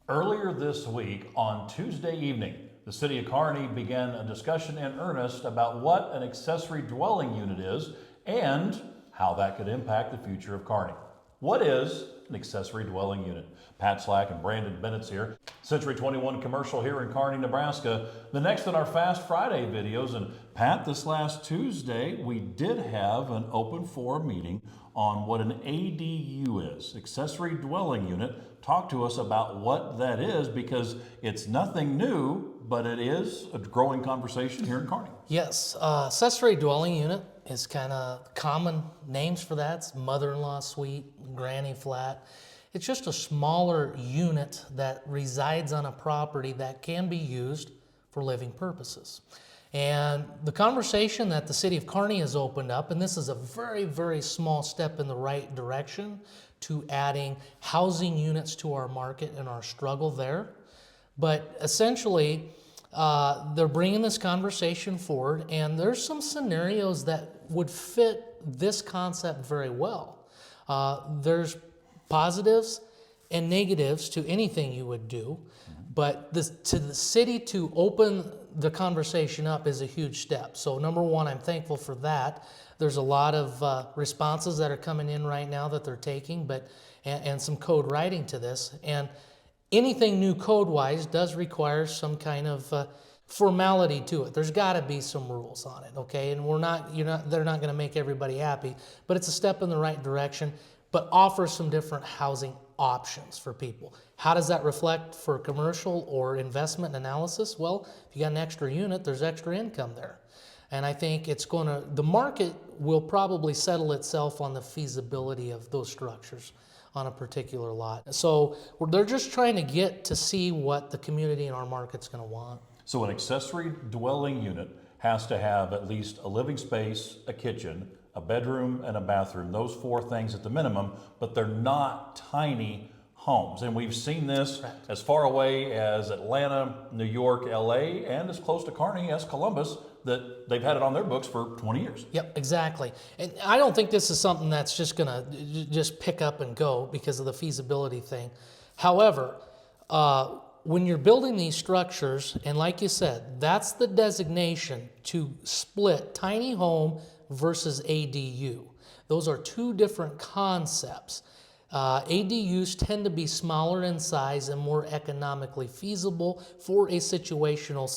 Earlier this week, on Tuesday evening, the city of Kearney began a discussion in earnest about what an accessory dwelling unit is and how that could impact the future of Kearney. What is an accessory dwelling unit? Pat Slack and Brandon Bennett's here. Century 21 commercial here in Kearney, Nebraska. The next in our Fast Friday videos. And Pat, this last Tuesday, we did have an open forum meeting on what an ADU is, accessory dwelling unit. Talk to us about what that is, because it's nothing new, but it is a growing conversation here in Kearney. Yes, accessory dwelling unit is kind of common names for that. It's mother-in-law suite, granny flat. It's just a smaller unit that resides on a property that can be used for living purposes. And the conversation that the city of Kearney has opened up, and this is a very, very small step in the right direction to adding housing units to our market and our struggle there. But essentially, they're bringing this conversation forward, and there's some scenarios that would fit this concept very well. There's positives and negatives to anything you would do, but to the city to open the conversation up is a huge step. So number one, I'm thankful for that. There's a lot of responses that are coming in right now that they're taking, and some code writing to this. And anything new code-wise does require some kind of formality to it. There's got to be some rules on it, okay? And they're not going to make everybody happy, but it's a step in the right direction, but offers some different housing options for people. How does that reflect for commercial or investment analysis? Well, if you got an extra unit, there's extra income there. And I think the market will probably settle itself on the feasibility of those structures on a particular lot. So they're just trying to get to see what the community in our market's going to want. So an accessory dwelling unit has to have at least a living space, a kitchen, a bedroom, and a bathroom. Those four things at the minimum, but they're not tiny homes. And we've seen this as far away as Atlanta, New York, LA, and as close to Kearney as Columbus, that they've had it on their books for 20 years. Yep, exactly. And I don't think this is something that's just gonna just pick up and go because of the feasibility thing. However, when you're building these structures, and like you said, that's the designation to split tiny home versus ADU. Those are two different concepts. ADUs tend to be smaller in size and more economically feasible for a situational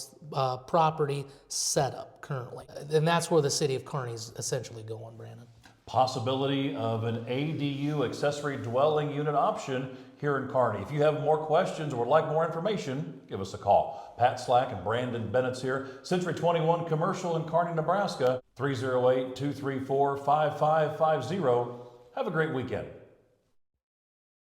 property setup currently. And that's where the city of Kearney is essentially going, Brandon. Possibility of an ADU, accessory dwelling unit option here in Kearney. If you have more questions or would like more information, give us a call. Pat Slack and Brandon Bennett's here. Century 21 Commercial in Kearney, Nebraska, 308-234-5550. Have a great weekend.